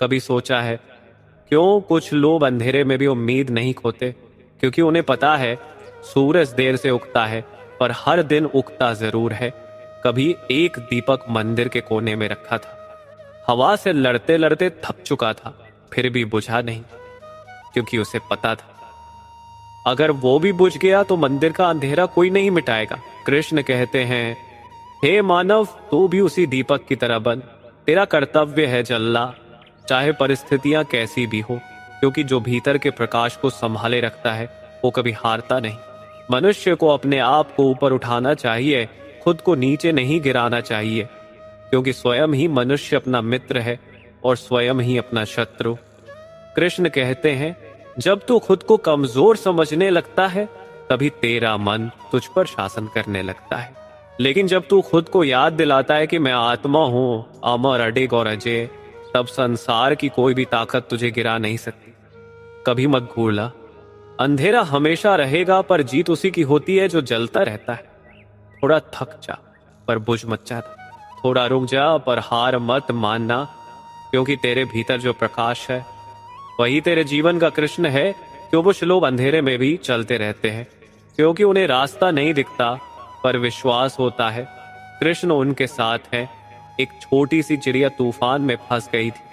कभी सोचा है क्यों कुछ लोग अंधेरे में भी उम्मीद नहीं खोते? क्योंकि उन्हें पता है सूरज देर से उगता है पर हर दिन उगता जरूर है। कभी एक दीपक मंदिर के कोने में रखा था, हवा से लड़ते लड़ते थक चुका था, फिर भी बुझा नहीं, क्योंकि उसे पता था अगर वो भी बुझ गया तो मंदिर का अंधेरा कोई नहीं मिटाएगा। कृष्ण कहते हैं, हे मानव, तू भी उसी दीपक की तरह बन। तेरा कर्तव्य है जलना, चाहे परिस्थितियां कैसी भी हो, क्योंकि जो भीतर के प्रकाश को संभाले रखता है वो कभी हारता नहीं। मनुष्य को अपने आप को ऊपर उठाना चाहिए, खुद को नीचे नहीं गिराना चाहिए, क्योंकि स्वयं ही मनुष्य अपना मित्र है और स्वयं ही अपना शत्रु। कृष्ण कहते हैं, जब तू खुद को कमजोर समझने लगता है तभी तेरा मन तुझ पर शासन करने लगता है। लेकिन जब तू खुद को याद दिलाता है कि मैं आत्मा हूं, अमर, अडिग और अजय, तब संसार की कोई भी ताकत तुझे गिरा नहीं सकती। कभी मत भूलना, अंधेरा हमेशा रहेगा पर जीत उसी की होती है जो जलता रहता है। थोड़ा थक जा पर बुझ मत जाना, थोड़ा रुक जा पर हार मत मानना, क्योंकि तेरे भीतर जो प्रकाश है वही तेरे जीवन का कृष्ण है। क्यों कुछ लोग अंधेरे में भी चलते रहते हैं? क्योंकि उन्हें रास्ता नहीं दिखता पर विश्वास होता है कृष्ण उनके साथ है। एक छोटी सी चिड़िया तूफान में फंस गई थी,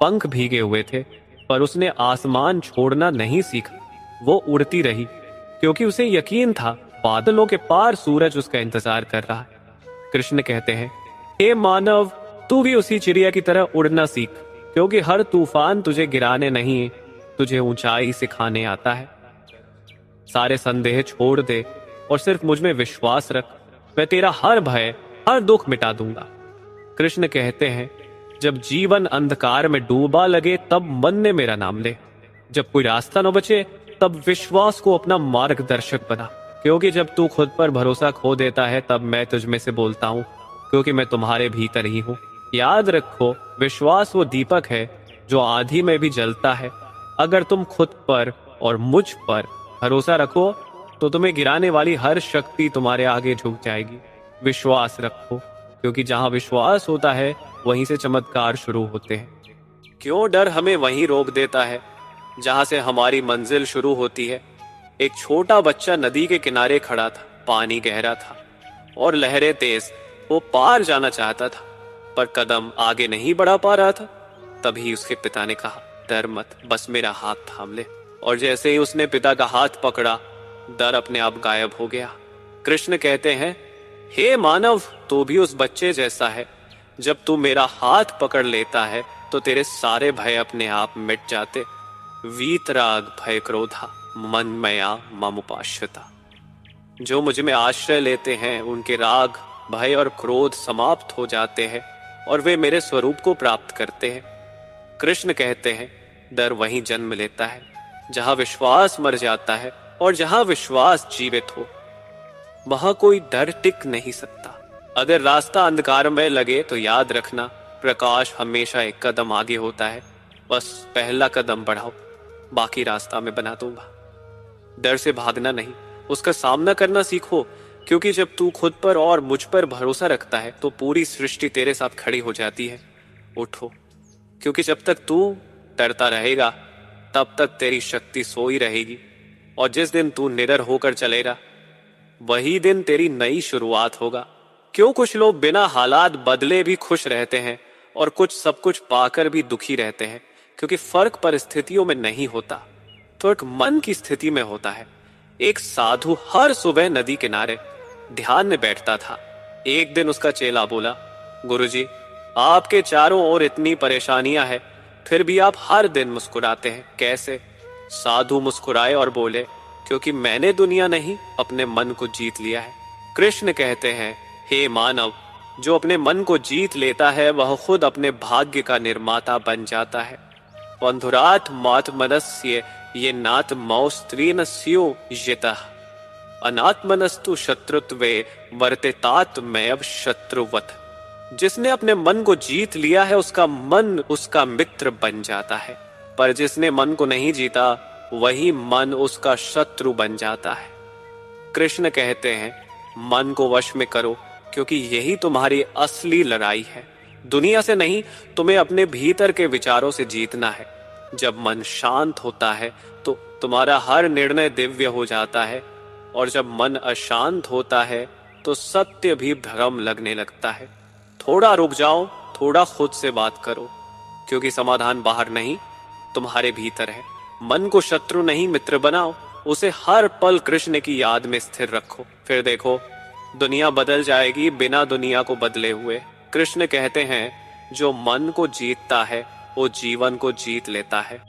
पंख भीगे हुए थे, पर उसने आसमान छोड़ना नहीं सीखा। वो उड़ती रही क्योंकि उसे यकीन था बादलों के पार सूरज उसका इंतजार कर रहा है। कृष्ण कहते हैं, हे मानव, तू भी उसी चिड़िया की तरह उड़ना सीख, क्योंकि हर तूफान तुझे गिराने नहीं, तुझे ऊंचाई सिखाने आता है। सारे संदेह छोड़ दे और सिर्फ मुझ में विश्वास रख, मैं तेरा हर भय, हर दुख मिटा दूंगा। कृष्ण कहते हैं, जब जीवन अंधकार में डूबा लगे तब मन ने मेरा नाम ले। जब कोई रास्ता न बचे तब विश्वास को अपना मार्गदर्शक बना, क्योंकि जब तू खुद पर भरोसा खो देता है तब मैं तुझ में से बोलता हूं, क्योंकि मैं तुम्हारे भीतर ही हूं। याद रखो, विश्वास वो दीपक है जो आंधी में भी जलता है। अगर तुम खुद पर और मुझ पर भरोसा रखो तो तुम्हें गिराने वाली हर शक्ति तुम्हारे आगे झुक जाएगी। विश्वास रखो, क्योंकि जहां विश्वास होता है वहीं से चमत्कार शुरू होते हैं। क्यों डर हमें वहीं रोक देता है जहां से हमारी मंजिल शुरू होती है। एक छोटा बच्चा नदी के किनारे खड़ा था, पानी गहरा था और लहरें तेज। वो पार जाना चाहता था पर कदम आगे नहीं बढ़ा पा रहा था। तभी उसके पिता ने कहा, डर मत, बस मेरा हाथ थाम ले। और जैसे ही उसने पिता का हाथ पकड़ा, डर अपने आप गायब हो गया। कृष्ण कहते हैं, हे मानव, तू भी उस बच्चे जैसा है। जब तू मेरा हाथ पकड़ लेता है तो तेरे सारे भय अपने आप मिट जाते। वीतराग भय क्रोधा मन मया ममुपाश्रिता। जो मुझ में आश्रय लेते हैं उनके राग, भय और क्रोध समाप्त हो जाते हैं और वे मेरे स्वरूप को प्राप्त करते हैं। कृष्ण कहते हैं, डर वहीं जन्म लेता है जहां विश्वास मर जाता है, और जहां विश्वास जीवित हो वहां कोई डर टिक नहीं सकता। अगर रास्ता अंधकार में लगे तो याद रखना, प्रकाश हमेशा एक कदम आगे होता है। बस पहला कदम बढ़ाओ, बाकी रास्ता मैं बना दूंगा। डर से भागना नहीं, उसका सामना करना सीखो, क्योंकि जब तू खुद पर और मुझ पर भरोसा रखता है तो पूरी सृष्टि तेरे साथ खड़ी हो जाती है। उठो, क्योंकि जब तक तू डरता रहेगा तब तक तेरी शक्ति सोई रहेगी, और जिस दिन तू निडर होकर चलेगा वही दिन तेरी नई शुरुआत होगा। क्यों कुछ लोग बिना हालात बदले भी खुश रहते हैं और कुछ सब कुछ पाकर भी दुखी रहते हैं? क्योंकि फर्क परिस्थितियों में नहीं होता, फर्क मन की स्थिति में होता है। एक साधु हर सुबह नदी किनारे ध्यान में बैठता था। एक दिन उसका चेला बोला, गुरुजी, आपके चारों ओर इतनी परेशानियां हैं, फिर भी आप हर दिन मुस्कुराते हैं, कैसे? साधु मुस्कुराए और बोले, क्योंकि मैंने दुनिया नहीं, अपने मन को जीत लिया है। कृष्ण कहते हैं, हे मानव, जो अपने मन को जीत लेता है वह खुद अपने भाग्य का निर्माता बन जाता है। बंधुरात मात्मनस्य ये नात मौस्त्रीन स्यो यतः अनात्मनस्तु शत्रुत्वे वर्तेतात्मैव शत्रुवत्। जिसने अपने मन को जीत लिया है उसका मन उसका मित्र बन जाता है, पर जिसने मन को नहीं जीता वही मन उसका शत्रु बन जाता है। कृष्ण कहते हैं, मन को वश में करो, क्योंकि यही तुम्हारी असली लड़ाई है। दुनिया से नहीं, तुम्हें अपने भीतर के विचारों से जीतना है। जब मन शांत होता है तो तुम्हारा हर निर्णय दिव्य हो जाता है, और जब मन अशांत होता है तो सत्य भी भ्रम लगने लगता है। थोड़ा रुक जाओ, थोड़ा खुद से बात करो, क्योंकि समाधान बाहर नहीं, तुम्हारे भीतर है। मन को शत्रु नहीं, मित्र बनाओ। उसे हर पल कृष्ण की याद में स्थिर रखो, फिर देखो दुनिया बदल जाएगी बिना दुनिया को बदले हुए। कृष्ण कहते हैं, जो मन को जीतता है वो जीवन को जीत लेता है।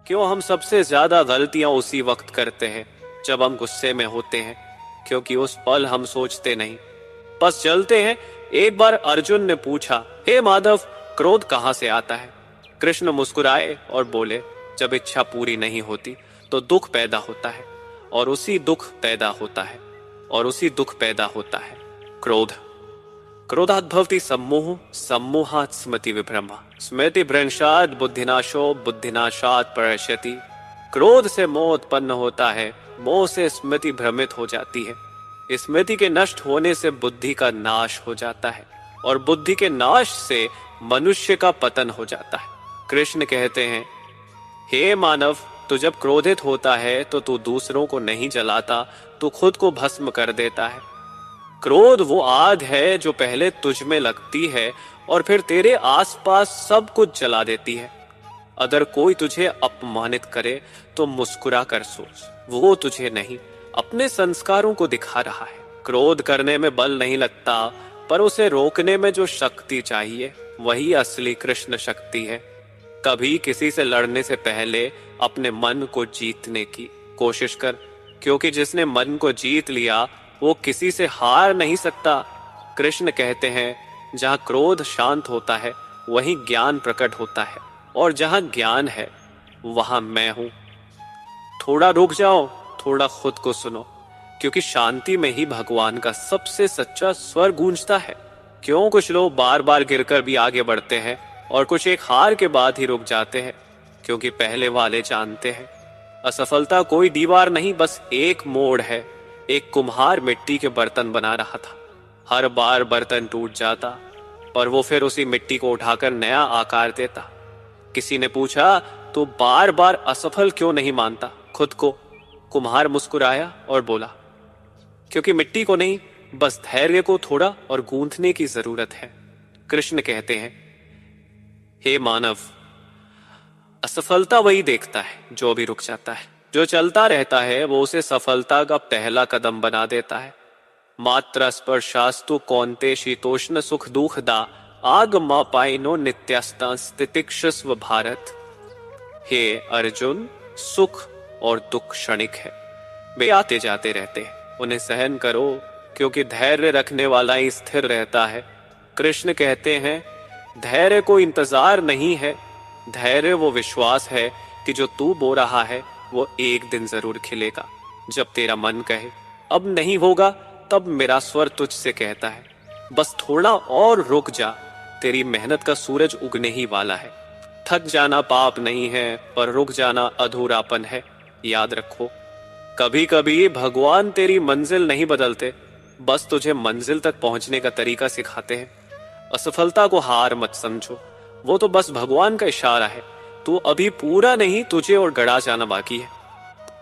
क्यों हम सबसे ज्यादा गलतियां उसी वक्त करते हैं जब हम गुस्से में होते हैं, क्योंकि उस पल हम सोचते नहीं, बस चलते हैं। एक बार अर्जुन ने पूछा, हे माधव, क्रोध कहां से आता है? कृष्ण मुस्कुराए और बोले, जब इच्छा पूरी नहीं होती तो दुख पैदा होता है, और उसी दुख पैदा होता है, और उसी दुख पैदा होता है क्रोध। क्रोधात् भवति सम्मोह, सम्मोहात् स्मृति विभ्रमः, स्मृति भ्रंशात् बुद्धिनाशो, बुद्धिनाशात् परश्यति। क्रोध से मोह उत्पन्न होता है, मोह से स्मृति भ्रमित हो जाती है, स्मृति के नष्ट होने से बुद्धि का नाश हो जाता है, और बुद्धि के नाश से मनुष्य का पतन हो जाता है। कृष्ण कहते हैं, हे मानव, तू जब क्रोधित होता है तो तू दूसरों को नहीं जलाता, तू खुद को भस्म कर देता है। क्रोध वो आग है जो पहले तुझ में लगती है और फिर तेरे आसपास सब कुछ जला देती है। अगर कोई तुझे अपमानित करे तो मुस्कुरा कर सोच, वो तुझे नहीं, अपने संस्कारों को दिखा रहा है। क्रोध करने में बल नहीं लगता, पर उसे रोकने में जो शक्ति चाहिए वही असली कृष्ण शक्ति है। कभी किसी से लड़ने से पहले अपने मन को जीतने की कोशिश कर, क्योंकि जिसने मन को जीत लिया वो किसी से हार नहीं सकता। कृष्ण कहते हैं, जहां क्रोध शांत होता है वहीं ज्ञान प्रकट होता है, और जहां ज्ञान है वहां मैं हूं। थोड़ा रुक जाओ, थोड़ा खुद को सुनो, क्योंकि शांति में ही भगवान का सबसे सच्चा स्वर गूंजता है। क्यों कुछ लोग बार बार गिरकर भी आगे बढ़ते हैं और कुछ एक हार के बाद ही रुक जाते हैं, क्योंकि पहले वाले जानते हैं असफलता कोई दीवार नहीं, बस एक मोड़ है। एक कुम्हार मिट्टी के बर्तन बना रहा था, हर बार बर्तन टूट जाता, पर वो फिर उसी मिट्टी को उठाकर नया आकार देता। किसी ने पूछा, तो बार बार असफल क्यों नहीं मानता खुद को? कुम्हार मुस्कुराया और बोला, क्योंकि मिट्टी को नहीं, बस धैर्य को थोड़ा और गूंथने की जरूरत है। कृष्ण कहते हैं, हे मानव, असफलता वही देखता है जो भी रुक जाता है, जो चलता रहता है वो उसे सफलता का पहला कदम बना देता है। मात्र स्पर्शास्तु कौन्ते शीतोष्ण सुख दुखदा, आग मा पाइनो नित्यास्ता स्थितिक्षस्व भारत। हे अर्जुन, सुख और दुख क्षणिक है, वे आते जाते रहते हैं, उन्हें सहन करो, क्योंकि धैर्य रखने वाला ही स्थिर रहता है। कृष्ण कहते हैं, धैर्य को इंतजार नहीं है, धैर्य वो विश्वास है कि जो तू बो रहा है वो एक दिन जरूर खिलेगा। जब तेरा मन कहे अब नहीं होगा, तब मेरा स्वर तुझसे कहता है, बस थोड़ा और रुक जा, तेरी मेहनत का सूरज उगने ही वाला है। थक जाना पाप नहीं है, पर रुक जाना अधूरापन है। याद रखो, कभी कभी भगवान तेरी मंजिल नहीं बदलते, बस तुझे मंजिल तक पहुंचने का तरीका सिखाते हैं। असफलता को हार मत समझो, वो तो बस भगवान का इशारा है। तू अभी पूरा नहीं, तुझे और गड़ा जाना बाकी है।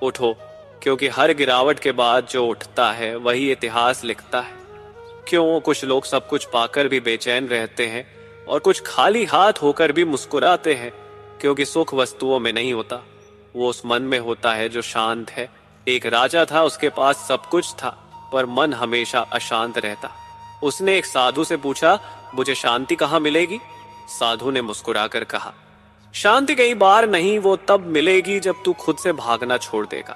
उठो, क्योंकि हर गिरावट के बाद जो उठता है वही इतिहास लिखता है। क्यों कुछ लोग सब कुछ पाकर भी बेचैन रहते हैं और कुछ खाली हाथ होकर भी मुस्कुराते हैं? क्योंकि सुख वस्तुओं में नहीं होता, वो उस मन में होता है जो शांत है। एक राजा था, उसके पास सब कुछ था, पर मन हमेशा अशांत रहता। उसने एक साधु से पूछा, मुझे शांति कहाँ मिलेगी? साधु ने मुस्कुराकर कहा, शांति कई बार नहीं, वो तब मिलेगी जब तू खुद से भागना छोड़ देगा।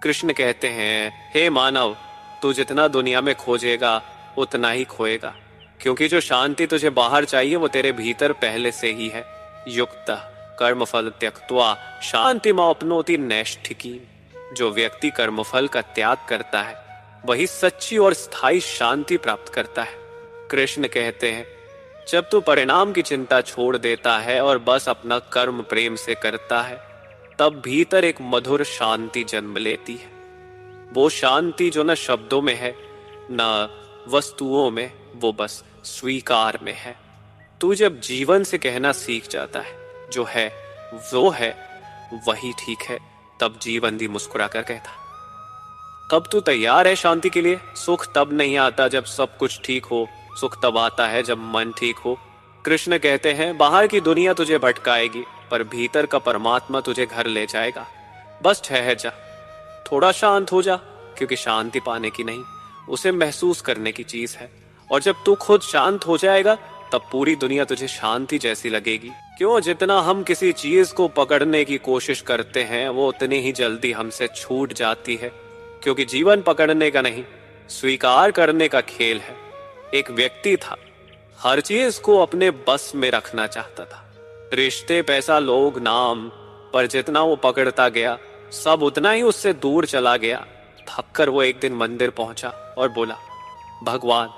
कृष्ण कहते हैं, हे मानव, तू जितना दुनिया में खोजेगा उतना ही खोएगा, क्योंकि जो शांति तुझे बाहर चाहिए वो तेरे भीतर पहले से ही है। युक्त कर्मफल त्यक्त्वा शांतिमाप्नोति नैष्ठिकी। जो व्यक्ति कर्मफल का त्याग करता है वही सच्ची और स्थायी शांति प्राप्त करता है। कृष्ण कहते हैं, जब तू परिणाम की चिंता छोड़ देता है और बस अपना कर्म प्रेम से करता है, तब भीतर एक मधुर शांति जन्म लेती है। वो शांति जो न शब्दों में है न वस्तुओं में, वो बस स्वीकार में है। तू जब जीवन से कहना सीख जाता है जो है वो है, वही ठीक है, तब जीवन भी मुस्कुरा कर कहता, कब तू तैयार है शांति के लिए? सुख तब नहीं आता जब सब कुछ ठीक हो, सुख तब आता है जब मन ठीक हो। कृष्ण कहते हैं बाहर की दुनिया तुझे भटकाएगी, पर भीतर का परमात्मा तुझे घर ले जाएगा। बस ठहर जा, थोड़ा शांत हो जा, क्योंकि शांति पाने की नहीं, उसे महसूस करने की चीज है। और जब तू खुद शांत हो जाएगा तब पूरी दुनिया तुझे शांति जैसी लगेगी। क्यों? जितना हम किसी चीज को पकड़ने की कोशिश करते हैं वो उतनी ही जल्दी हमसे छूट जाती है, क्योंकि जीवन पकड़ने का नहीं, स्वीकार करने का खेल है। एक व्यक्ति था, हर चीज को अपने बस में रखना चाहता था, रिश्ते, पैसा, लोग, नाम, पर जितना वो पकड़ता गया सब उतना ही उससे दूर चला गया। थककर वो एक दिन मंदिर पहुंचा और बोला, भगवान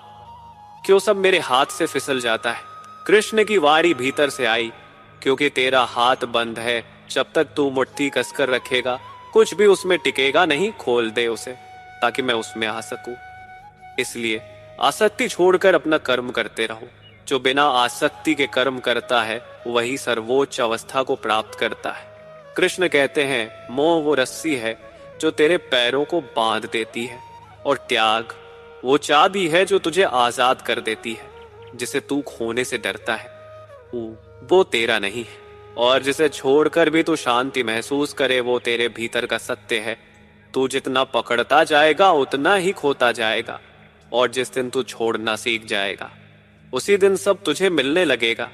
क्यों सब मेरे हाथ से फिसल जाता है? कृष्ण की वारी भीतर से आई, क्योंकि तेरा हाथ बंद है, जब तक तू मुट्ठी कसकर रखेगा कुछ भी उसमें टिकेगा नहीं। खोल दे उसे ताकि मैं उसमें आ सकूं। इसलिए आसक्ति छोड़कर अपना कर्म करते रहो। जो बिना आसक्ति के कर्म करता है वही सर्वोच्च अवस्था को प्राप्त करता है। कृष्ण कहते हैं मोह वो रस्सी है जो तेरे पैरों को बांध देती है, और त्याग वो चाबी है जो तुझे आजाद कर देती है। जिसे तू खोने से डरता है वो तेरा नहीं है, और जिसे छोड़कर भी तू शांति महसूस करे वो तेरे भीतर का सत्य है। तू जितना पकड़ता जाएगा उतना ही खोता जाएगा, और जिस दिन तू छोड़ना सीख जाएगा उसी दिन सब तुझे मिलने लगेगा।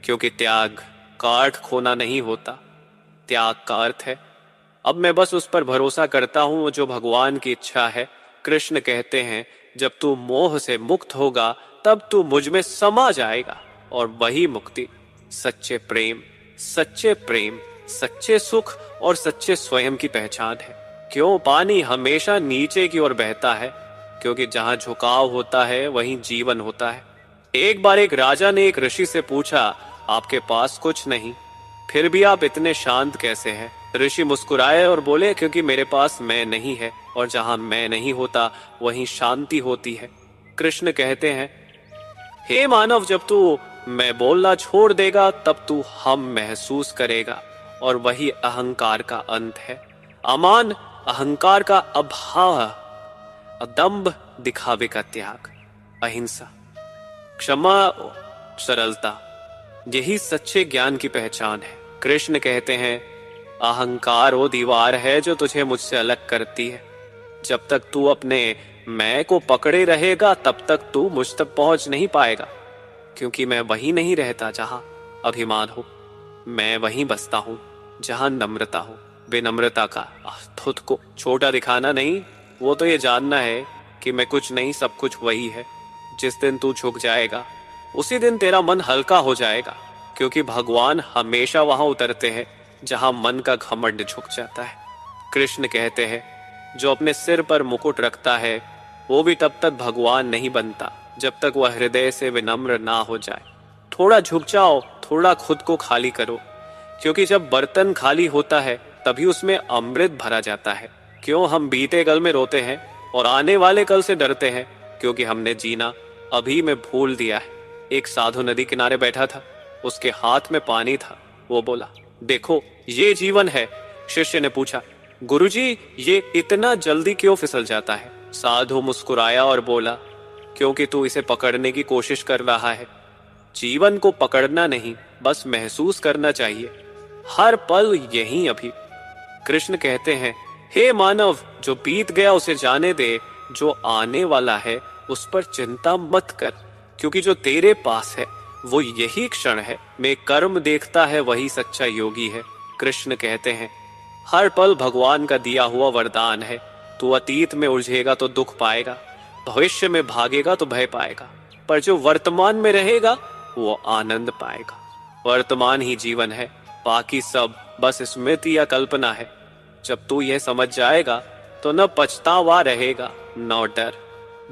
क्योंकि त्याग का अर्थ खोना नहीं होता, त्याग का अर्थ है अब मैं बस उस पर भरोसा करता हूं जो भगवान की इच्छा है। कृष्ण कहते हैं जब तू मोह से मुक्त होगा तब तू मुझ में समा जाएगा, और वही मुक्ति सच्चे प्रेम, सच्चे सुख और सच्चे स्वयं की पहचान है। क्यों? पानी हमेशा नीचे की ओर बहता है, क्योंकि जहां झुकाव होता है वहीं जीवन होता है। एक बार एक राजा ने एक ऋषि से पूछा, आपके पास कुछ नहीं, फिर भी आप इतने शांत कैसे हैं? ऋषि मुस्कुराए और बोले, क्योंकि मेरे पास मैं नहीं है, और जहां मैं नहीं होता वहीं शांति होती है। कृष्ण कहते हैं हे मानव, जब तू मैं बोलना छोड़ देगा तब तू हम महसूस करेगा, और वही अहंकार का अंत है। अमान अहंकार का अभाव, अदम्भ दिखावे का त्याग, अहिंसा, क्षमा, सरलता, यही सच्चे ज्ञान की पहचान है। कृष्ण कहते हैं अहंकार वो दीवार है जो तुझे मुझसे अलग करती है। जब तक तू अपने मैं को पकड़े रहेगा तब तक तू मुझ तक पहुंच नहीं पाएगा, क्योंकि मैं वहीं नहीं रहता जहां अभिमान हो, मैं वहीं बसता हूं जहां नम्रता हो। विनम्रता का खुद को छोटा दिखाना नहीं, वो तो ये जानना है कि मैं कुछ नहीं, सब कुछ वही है। जिस दिन तू झुक जाएगा उसी दिन तेरा मन हल्का हो जाएगा, क्योंकि भगवान हमेशा वहां उतरते हैं जहां मन का घमंड झुक जाता है। कृष्ण कहते हैं जो अपने सिर पर मुकुट रखता है वो भी तब तक भगवान नहीं बनता जब तक वह हृदय से विनम्र ना हो जाए। थोड़ा झुक जाओ, थोड़ा खुद को खाली करो, क्योंकि जब बर्तन खाली होता है तभी उसमें अमृत भरा जाता है। क्यों? हम बीते कल में रोते हैं और आने वाले कल से डरते हैं, क्योंकि हमने जीना अभी में भूल दिया है। एक साधु नदी किनारे बैठा था, उसके हाथ में पानी था। वो बोला, देखो ये जीवन है। शिष्य ने पूछा, गुरुजी ये इतना जल्दी क्यों फिसल जाता है? साधु मुस्कुराया और बोला, क्योंकि तू इसे पकड़ने की कोशिश कर रहा है। जीवन को पकड़ना नहीं, बस महसूस करना चाहिए, हर पल यही अभी। कृष्ण कहते हैं हे मानव, जो बीत गया उसे जाने दे, जो आने वाला है उस पर चिंता मत कर, क्योंकि जो तेरे पास है वो यही क्षण है। मैं कर्म देखता है वही सच्चा योगी है। कृष्ण कहते हैं हर पल भगवान का दिया हुआ वरदान है। तू अतीत में उलझेगा तो दुख पाएगा, भविष्य में भागेगा तो भय पाएगा, पर जो वर्तमान में रहेगा वो आनंद पाएगा। वर्तमान ही जीवन है, बाकी सब बस स्मृति या कल्पना है। जब तू यह समझ जाएगा तो न पछतावा रहेगा न डर,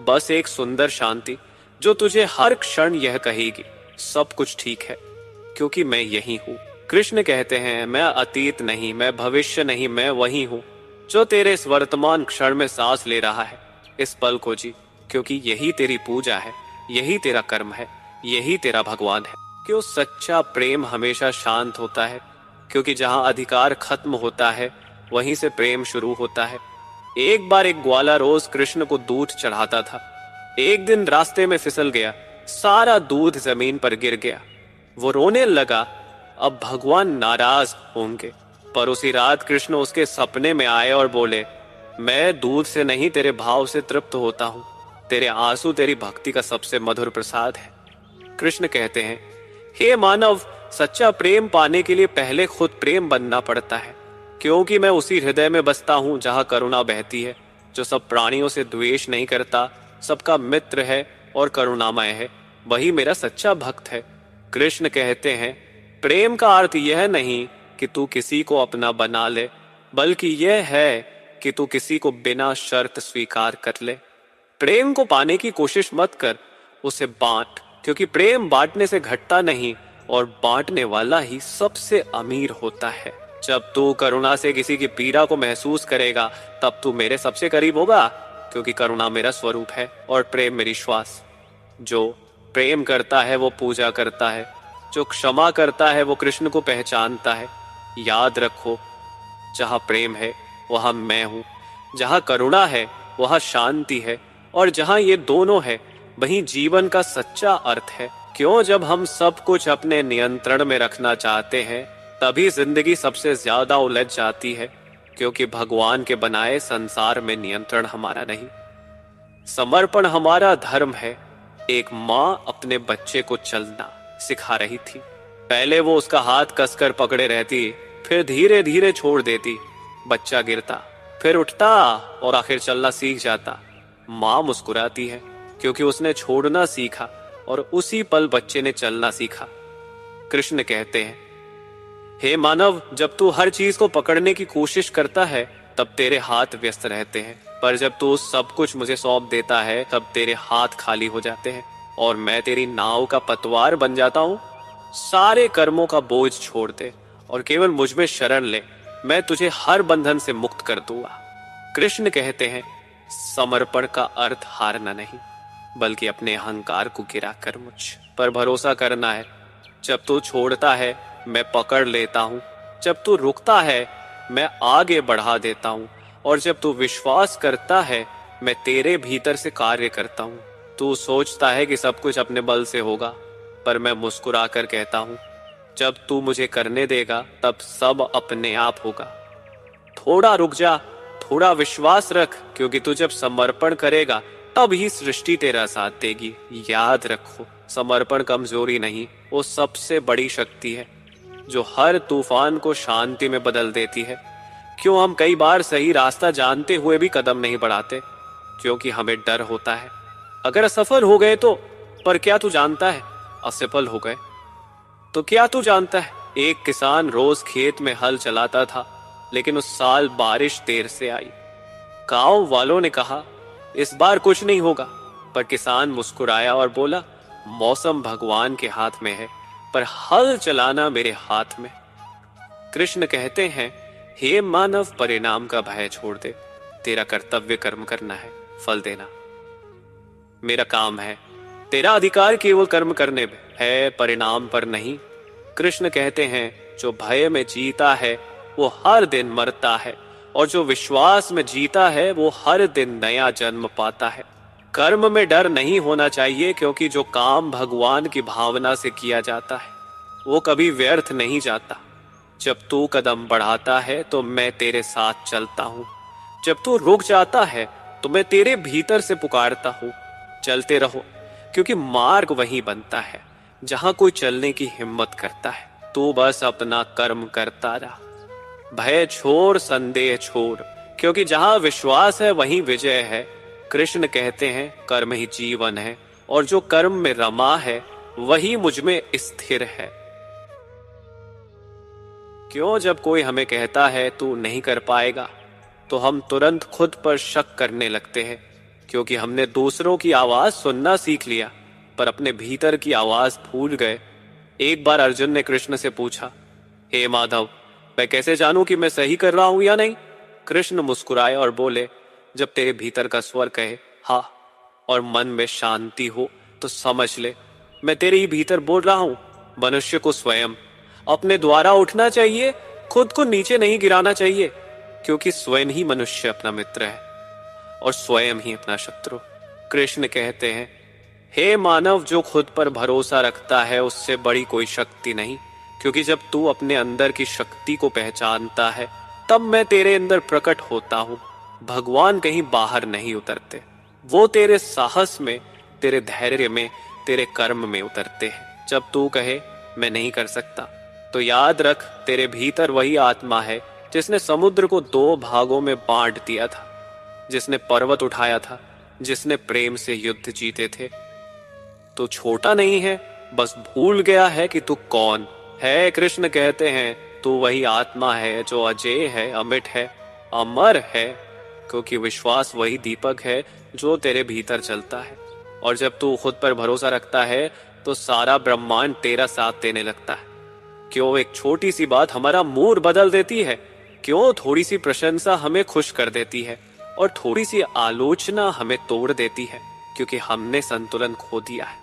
बस एक सुंदर शांति जो तुझे हर क्षण यह कहेगी सब कुछ ठीक है, क्योंकि मैं यही हूँ। कृष्ण कहते हैं मैं अतीत नहीं, मैं भविष्य नहीं, मैं वही हूँ। जो तेरे इस वर्तमान क्षण में सांस ले रहा है, इस पल को जी, क्योंकि यही तेरी पूजा है, यही तेरा कर्म है, यही तेरा भगवान है। क्यों सच्चा प्रेम हमेशा शांत होता है, क्योंकि जहां अधिकार खत्म होता है वहीं से प्रेम शुरू होता है। एक बार एक ग्वाला रोज कृष्ण को दूध चढ़ाता था। एक दिन रास्ते में फिसल गया, सारा दूध जमीन पर गिर गया। वो रोने लगा, अब भगवान नाराज होंगे। पर उसी रात कृष्ण उसके सपने में आए और बोले, मैं दूध से नहीं तेरे भाव से तृप्त होता हूं। तेरे आंसू तेरी भक्ति का सबसे मधुर प्रसाद है। कृष्ण कहते हैं, हे मानव, सच्चा प्रेम पाने के लिए पहले खुद प्रेम बनना पड़ता है, क्योंकि मैं उसी हृदय में बसता हूं जहां करुणा बहती है, जो सब प्राणियों से द्वेष नहीं करता, सबका मित्र है और करुणामय है, वही मेरा सच्चा भक्त है। कृष्ण कहते हैं, प्रेम का अर्थ यह नहीं कि तू किसी को अपना बना ले, बल्कि यह है कि तू किसी को बिना शर्त स्वीकार कर ले। प्रेम को पाने की कोशिश मत कर, उसे बांट, क्योंकि प्रेम बांटने से घटता नहीं और बांटने वाला ही सबसे अमीर होता है। जब तू करुणा से किसी की पीड़ा को महसूस करेगा, तब तू मेरे सबसे करीब होगा, क्योंकि करुणा मेरा स्वरूप है और प्रेम मेरी श्वास। जो प्रेम करता है वो पूजा करता है, जो क्षमा करता है वो कृष्ण को पहचानता है। याद रखो, जहां प्रेम है वहां मैं हूं, जहां करुणा है वहां शांति है, और जहां ये दोनों है वहीं जीवन का सच्चा अर्थ है। क्यों, जब हम सब कुछ अपने नियंत्रण में रखना चाहते हैं तभी जिंदगी सबसे ज्यादा उलझ जाती है, क्योंकि भगवान के बनाए संसार में नियंत्रण हमारा नहीं, समर्पण हमारा धर्म है। एक माँ अपने बच्चे को चलना सिखा रही थी। पहले वो उसका हाथ कसकर पकड़े रहती, फिर धीरे धीरे छोड़ देती। बच्चा गिरता, फिर उठता और आखिर चलना सीख जाता। माँ मुस्कुराती है, क्योंकि उसने छोड़ना सीखा और उसी पल बच्चे ने चलना सीखा। कृष्ण कहते हैं, हे मानव, जब तू हर चीज को पकड़ने की कोशिश करता है तब तेरे हाथ व्यस्त रहते हैं, पर जब तू सब कुछ मुझे सौंप देता है तब तेरे हाथ खाली हो जाते हैं और मैं तेरी नाव का पतवार बन जाता हूँ। सारे कर्मों का बोझ छोड़ दे और केवल मुझ में शरण ले, मैं तुझे हर बंधन से मुक्त कर दूंगा। कृष्ण कहते हैं, समर्पण का अर्थ हारना नहीं, बल्कि अपने अहंकार को गिरा कर मुझ पर भरोसा करना है। जब तू छोड़ता है मैं पकड़ लेता हूँ, जब तू रुकता है मैं आगे बढ़ा देता हूँ, और जब तू विश्वास करता है मैं तेरे भीतर से कार्य करता हूँ। तू सोचता है कि सब कुछ अपने बल से होगा, पर मैं मुस्कुरा कर कहता हूँ, जब तू मुझे करने देगा तब सब अपने आप होगा। थोड़ा रुक जा, थोड़ा विश्वास रख, क्योंकि तू जब समर्पण करेगा तब ही सृष्टि तेरा साथ देगी। याद रखो, समर्पण कमजोरी नहीं, वो सबसे बड़ी शक्ति है जो हर तूफान को शांति में बदल देती है। क्यों हम कई बार सही रास्ता जानते हुए भी कदम नहीं बढ़ाते? क्योंकि हमें डर होता है, अगर असफल हो गए तो। पर क्या तू जानता है, असफल हो गए तो क्या तू जानता है? एक किसान रोज खेत में हल चलाता था, लेकिन उस साल बारिश देर से आई। गांव वालों ने कहा, इस बार कुछ नहीं होगा, पर किसान मुस्कुराया और बोला, मौसम भगवान के हाथ में है, पर हल चलाना मेरे हाथ में। कृष्ण कहते हैं, हे मानव, परिणाम का भय छोड़ दे, तेरा कर्तव्य कर्म करना है, फल देना मेरा काम है। तेरा अधिकार केवल कर्म करने में है, परिणाम पर नहीं। कृष्ण कहते हैं, जो भय में जीता है वो हर दिन मरता है, और जो विश्वास में जीता है वो हर दिन नया जन्म पाता है। कर्म में डर नहीं होना चाहिए, क्योंकि जो काम भगवान की भावना से किया जाता है वो कभी व्यर्थ नहीं जाता। जब तू कदम बढ़ाता है तो मैं तेरे साथ चलता हूँ, जब तू रुक जाता है तो मैं तेरे भीतर से पुकारता हूँ। चलते रहो, क्योंकि मार्ग वही बनता है जहां कोई चलने की हिम्मत करता है। तू बस अपना कर्म करता रहा, भय छोड़, संदेह छोड़, क्योंकि जहां विश्वास है वहीं विजय है। कृष्ण कहते हैं, कर्म ही जीवन है, और जो कर्म में रमा है वही मुझ में स्थिर है। क्यों, जब कोई हमें कहता है तू नहीं कर पाएगा, तो हम तुरंत खुद पर शक करने लगते हैं, क्योंकि हमने दूसरों की आवाज सुनना सीख लिया पर अपने भीतर की आवाज भूल गए। एक बार अर्जुन ने कृष्ण से पूछा, हे माधव, मैं कैसे जानूं कि मैं सही कर रहा हूं या नहीं? कृष्ण मुस्कुराए और बोले, जब तेरे भीतर का स्वर कहे हाँ और मन में शांति हो तो समझ ले मैं तेरे ही भीतर बोल रहा हूं। मनुष्य को स्वयं अपने द्वारा उठना चाहिए, खुद को नीचे नहीं गिराना चाहिए, क्योंकि स्वयं ही मनुष्य अपना मित्र है और स्वयं ही अपना शत्रु। कृष्ण कहते हैं, हे मानव, जो खुद पर भरोसा रखता है उससे बड़ी कोई शक्ति नहीं, क्योंकि जब तू अपने अंदर की शक्ति को पहचानता है तब मैं तेरे अंदर प्रकट होता हूं। भगवान कहीं बाहर नहीं उतरते, वो तेरे साहस में, तेरे धैर्य में, तेरे कर्म में उतरते हैं। जब तू कहे मैं नहीं कर सकता तो याद रख, तेरे भीतर वही आत्मा है जिसने समुद्र को 2 भागों में बांट दिया था, जिसने पर्वत उठाया था, जिसने प्रेम से युद्ध जीते थे। तू छोटा नहीं है, बस भूल गया है कि तू कौन है। कृष्ण कहते हैं, तू वही आत्मा है जो अजय है, अमिट है, अमर है, क्योंकि विश्वास वही दीपक है जो तेरे भीतर चलता है। और जब तू खुद पर भरोसा रखता है तो सारा ब्रह्मांड तेरा साथ देने लगता है। क्यों एक छोटी सी बात हमारा मूड बदल देती है, क्यों थोड़ी सी प्रशंसा हमें खुश कर देती है और थोड़ी सी आलोचना हमें तोड़ देती है, क्योंकि हमने संतुलन खो दिया है।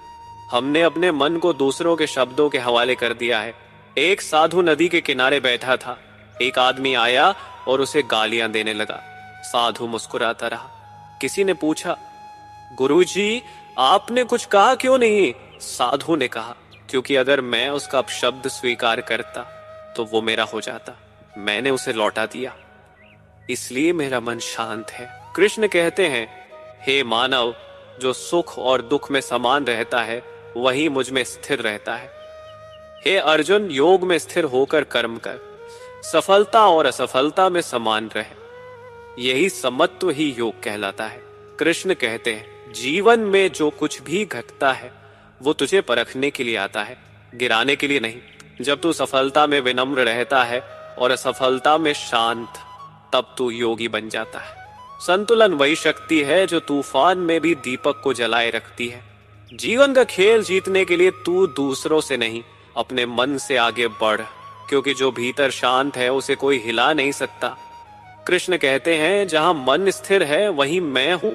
हमने अपने मन को दूसरों के शब्दों के हवाले कर दिया है। एक साधु नदी के किनारे बैठा था, एक आदमी आया और उसे गालियां देने लगा। साधु मुस्कुराता रहा। किसी ने पूछा, गुरुजी आपने कुछ कहा क्यों नहीं? साधु ने कहा, क्योंकि अगर मैं उसका अपशब्द स्वीकार करता तो वो मेरा हो जाता। मैंने उसे लौटा दिया, इसलिए मेरा मन शांत है। कृष्ण कहते हैं, हे मानव, जो सुख और दुख में समान रहता है वही मुझ में स्थिर रहता है। हे अर्जुन, योग में स्थिर होकर कर्म कर, सफलता और असफलता में समान रहे, यही समत्व ही योग कहलाता है। कृष्ण कहते हैं, जीवन में जो कुछ भी घटता है वो तुझे परखने के लिए आता है, गिराने के लिए नहीं। जब तू सफलता में विनम्र रहता है और असफलता में शांत, तब तू योगी बन जाता है। संतुलन वही शक्ति है जो तूफान में भी दीपक को जलाए रखती है। जीवन का खेल जीतने के लिए तू दूसरों से नहीं, अपने मन से आगे बढ़, क्योंकि जो भीतर शांत है उसे कोई हिला नहीं सकता। कृष्ण कहते हैं, जहां मन स्थिर है वहीं मैं हूं,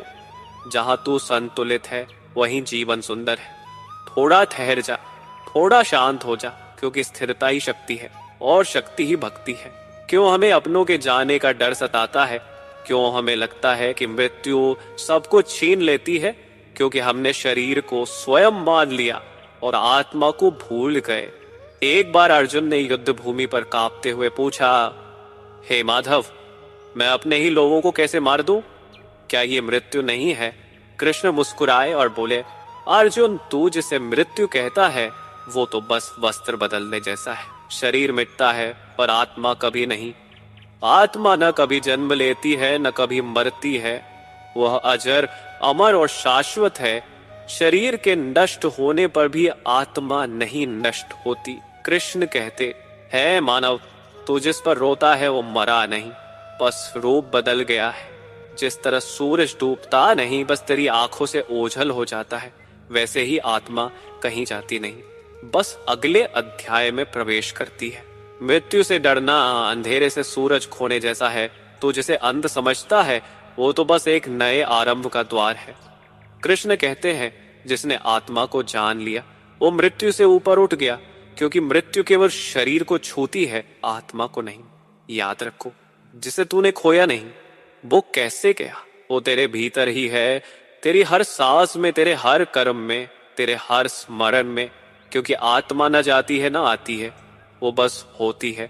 जहां तू संतुलित है वहीं जीवन सुंदर है। थोड़ा ठहर जा, थोड़ा शांत हो जा, क्योंकि स्थिरता ही शक्ति है और शक्ति ही भक्ति है। क्यों हमें अपनों के जाने का डर सताता है? क्यों हमें लगता है कि मृत्यु सब कुछ छीन लेती है? क्योंकि हमने शरीर को स्वयं मान लिया और आत्मा को भूल गए। एक बार अर्जुन ने युद्ध भूमि पर कांपते हुए पूछा, हे माधव, मैं अपने ही लोगों को कैसे मार दूं? क्या ये मृत्यु नहीं है? कृष्ण मुस्कुराए और बोले, अर्जुन, तू जिसे मृत्यु कहता है वो तो बस वस्त्र बदलने जैसा है। शरीर मिटता है पर आत्मा कभी नहीं। आत्मा न कभी जन्म लेती है न कभी मरती है, वह अजर, अमर और शाश्वत है। शरीर के नष्ट होने पर भी आत्मा नहीं नष्ट होती। कृष्ण कहते हैं, मानव, तू जिस पर रोता है वो मरा नहीं, बस रूप बदल गया है। जिस तरह सूरज डूबता नहीं, बस तेरी आंखों से ओझल हो जाता है, वैसे ही आत्मा कहीं जाती नहीं, बस अगले अध्याय में प्रवेश करती है। मृत्यु से डरना अंधेरे से सूरज खोने जैसा है। तू जिसे अंत समझता है वो तो बस एक नए आरंभ का द्वार है। कृष्ण कहते हैं, जिसने आत्मा को जान लिया वो मृत्यु से ऊपर उठ गया, क्योंकि मृत्यु केवल शरीर को छूती है, आत्मा को नहीं। याद रखो, जिसे तूने खोया नहीं वो कैसे गया? वो तेरे भीतर ही है, तेरी हर सांस में, तेरे हर कर्म में, तेरे हर स्मरण में। क्योंकि आत्मा न जाती है न आती है, वो बस होती है,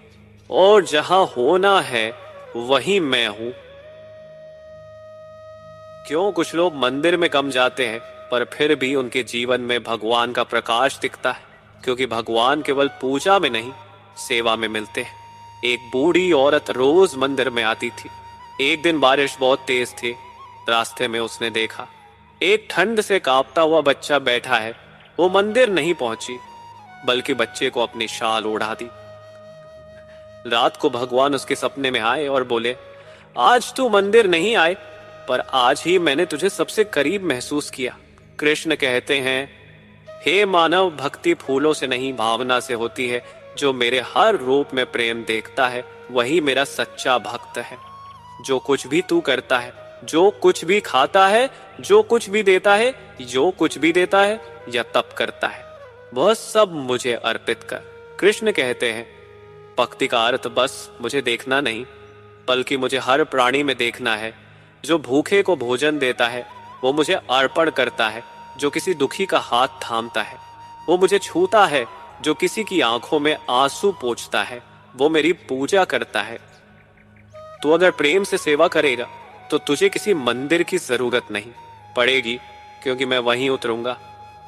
और जहां होना है वहीं मैं हूं। क्यों कुछ लोग मंदिर में कम जाते हैं पर फिर भी उनके जीवन में भगवान का प्रकाश दिखता है? क्योंकि भगवान केवल पूजा में नहीं, सेवा में मिलते हैं। एक बूढ़ी औरत रोज मंदिर में आती थी। एक दिन बारिश बहुत तेज थी। रास्ते में उसने देखा एक ठंड से कांपता हुआ बच्चा बैठा है। वो मंदिर नहीं पहुंची, बल्कि बच्चे को अपनी शाल ओढ़ा दी। रात को भगवान उसके सपने में आए और बोले, आज तू मंदिर नहीं आए, पर आज ही मैंने तुझे सबसे करीब महसूस किया। कृष्ण कहते हैं, हे मानव, भक्ति फूलों से नहीं भावना से होती है। जो मेरे हर रूप में प्रेम देखता है वही मेरा सच्चा भक्त है। जो कुछ भी तू करता है, जो कुछ भी खाता है, जो कुछ भी देता है, जो कुछ भी देता है या तप करता है, वह सब मुझे अर्पित कर। कृष्ण कहते हैं, भक्ति का अर्थ बस मुझे देखना नहीं, बल्कि मुझे हर प्राणी में देखना है। जो भूखे को भोजन देता है वो मुझे अर्पण करता है, जो किसी दुखी का हाथ थामता है वो मुझे छूता है, जो किसी की आंखों में आंसू पोंछता है वो मेरी पूजा करता है। तू अगर प्रेम से सेवा करेगा तो तुझे किसी मंदिर की जरूरत नहीं पड़ेगी, क्योंकि मैं वहीं उतरूंगा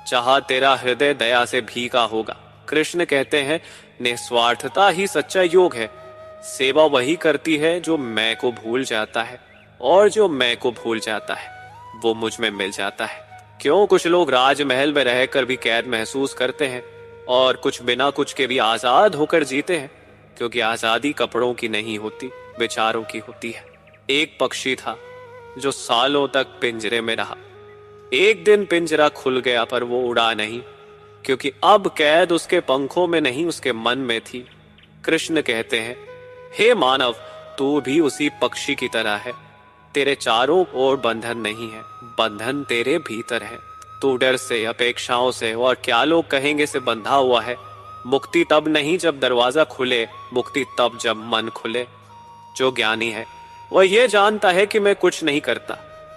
जहां तेरा हृदय दया से भीगा होगा। कृष्ण कहते हैं, निस्वार्थता ही सच्चा योग है। सेवा वही करती है जो मैं को भूल जाता है, और जो मैं को भूल जाता है वो मुझ में मिल जाता है। क्यों कुछ लोग राजमहल में रहकर भी कैद महसूस करते हैं और कुछ बिना कुछ के भी आजाद होकर जीते हैं? क्योंकि आजादी कपड़ों की नहीं होती, विचारों की होती है। एक पक्षी था जो सालों तक पिंजरे में रहा। एक दिन पिंजरा खुल गया पर वो उड़ा नहीं, क्योंकि अब कैद उसके पंखों में नहीं, उसके मन में थी। कृष्ण कहते हैं, हे मानव, तू भी उसी पक्षी की तरह है। तेरे चारों ओर बंधन नहीं है, बंधन तेरे भीतर है। तू डर से, अपेक्षाओं से और क्या लोग कहेंगे से बंधा हुआ है। मुक्ति तब नहीं जब दरवाजा खुले, मुक्ति तब जब मन खुले। जो ज्ञानी है वह यह जानता है कि मैं कुछ नहीं करता,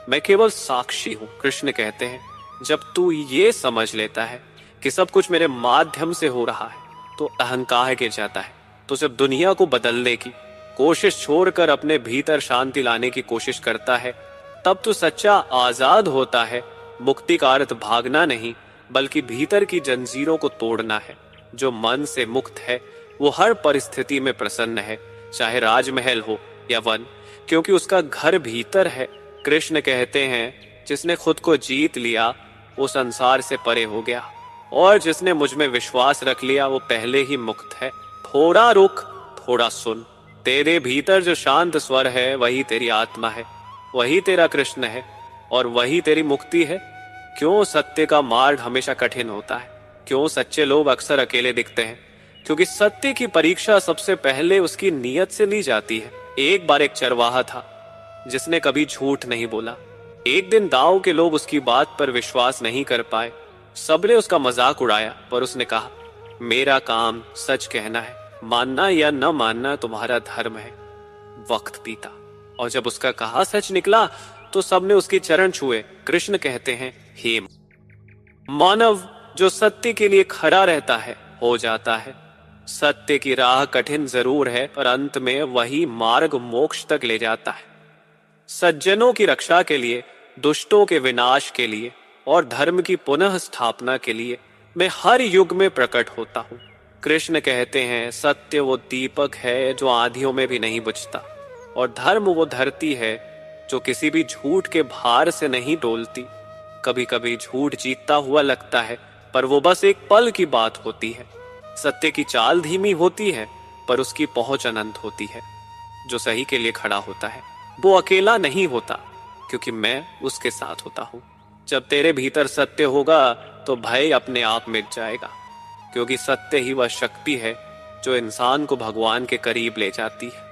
मैं केवल साक्षी हूं। कृष्ण कहते हैं, जब तू ये समझ लेता है कि सब कुछ मेरे माध्यम से हो रहा है, तो अहंकार गिर जाता है। तो जब दुनिया को बदलने की कोशिश छोड़कर अपने भीतर शांति लाने की कोशिश करता है, तब तो सच्चा आजाद होता है। मुक्ति का अर्थ भागना नहीं, बल्कि भीतर की जंजीरों को तोड़ना है। जो मन से मुक्त है वो हर परिस्थिति में प्रसन्न है, चाहे राजमहल हो या वन, क्योंकि उसका घर भीतर है। कृष्ण कहते हैं, जिसने खुद को जीत लिया वो संसार से परे हो गया, और जिसने मुझ में विश्वास रख लिया वो पहले ही मुक्त है। थोड़ा रुक, थोड़ा सुन। तेरे भीतर जो शांत स्वर है वही तेरी आत्मा है, वही तेरा कृष्ण है और वही तेरी मुक्ति है। क्यों सत्य का मार्ग हमेशा कठिन होता है? क्यों सच्चे लोग अक्सर अकेले दिखते हैं? क्योंकि सत्य की परीक्षा सबसे पहले उसकी नीयत से ली जाती है। एक बार एक चरवाहा था जिसने कभी झूठ नहीं बोला। एक दिन दाव के लोग उसकी बात पर विश्वास नहीं कर पाए। सबने उसका मजाक उड़ाया, पर उसने कहा, मेरा काम सच कहना है, मानना या न मानना तुम्हारा धर्म है। वक्त बीता और जब उसका कहा सच निकला तो सबने उसके चरण छुए। कृष्ण कहते हैं, हे मानव, जो सत्य के लिए खड़ा रहता है हो जाता है। सत्य की राह कठिन जरूर है, पर अंत में वही मार्ग मोक्ष तक ले जाता है। सज्जनों की रक्षा के लिए, दुष्टों के विनाश के लिए और धर्म की पुनः स्थापना के लिए मैं हर युग में प्रकट होता हूँ। कृष्ण कहते हैं, सत्य वो दीपक है जो आंधियों में भी नहीं बुझता, और धर्म वो धरती है जो किसी भी झूठ के भार से नहीं डोलती। कभी कभी झूठ जीतता हुआ लगता है, पर वो बस एक पल की बात होती है। सत्य की चाल धीमी होती है, पर उसकी पहुंच अनंत होती है। जो सही के लिए खड़ा होता है वो अकेला नहीं होता, क्योंकि मैं उसके साथ होता हूँ। जब तेरे भीतर सत्य होगा तो भय अपने आप मिट जाएगा, क्योंकि सत्य ही वह शक्ति है जो इंसान को भगवान के करीब ले जाती है।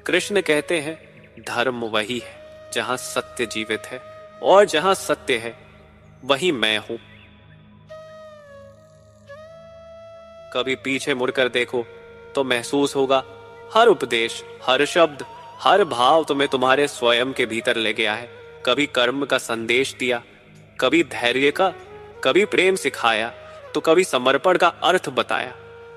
कृष्ण कहते हैं, धर्म वही है जहां सत्य जीवित है, और जहां सत्य है वही मैं हूं। कभी पीछे मुड़कर देखो तो महसूस होगा, हर उपदेश, हर शब्द, हर भाव तुम्हें तुम्हारे स्वयं के भीतर ले गया है। कभी कर्म का संदेश दिया, कभी धैर्य का, कभी प्रेम सिखाया, तो कभी समर्पण का अर्थ बताया।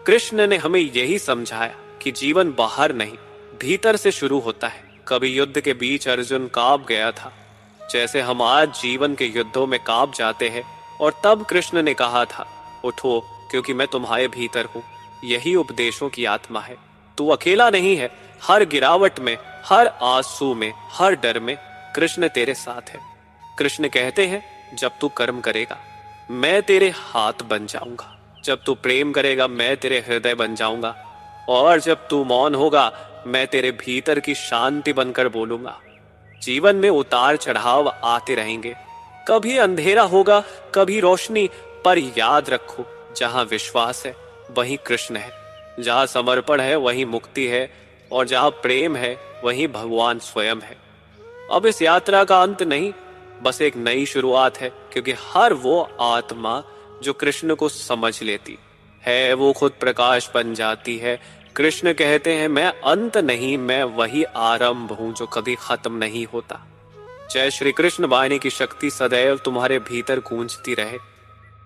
कृष्ण ने हमें यही समझाया कि जीवन बाहर नहीं, भीतर से शुरू होता है। कभी युद्ध के बीच अर्जुन कांप गया था, जैसे हम आज जीवन के युद्धों में कांप जाते हैं, और तब कृष्ण ने कहा था, उठो, क्योंकि मैं तुम्हारे भीतर हूं। यही उपदेशों की आत्मा है। तू अकेला नहीं है। हर गिरावट में, हर आंसू में, हर डर में कृष्ण तेरे साथ है। कृष्ण कहते हैं, जब तू कर्म करेगा मैं तेरे हाथ बन जाऊंगा, जब तू प्रेम करेगा मैं तेरे हृदय बन जाऊंगा, और जब तू मौन होगा मैं तेरे भीतर की शांति बनकर बोलूंगा। जीवन में उतार चढ़ाव आते रहेंगे, कभी अंधेरा होगा, कभी रोशनी, पर याद रखो, जहां विश्वास है वहीं कृष्ण है, जहां समर्पण है वहीं मुक्ति है, और जहां प्रेम है वही भगवान स्वयं है। अब इस यात्रा का अंत नहीं, बस एक नई शुरुआत है, क्योंकि हर वो आत्मा जो कृष्ण को समझ लेती है वो खुद प्रकाश बन जाती है। कृष्ण कहते हैं, मैं अंत नहीं, मैं वही आरंभ हूं जो कभी खत्म नहीं होता। जय श्री कृष्ण। वाणी की शक्ति सदैव तुम्हारे भीतर गूंजती रहे।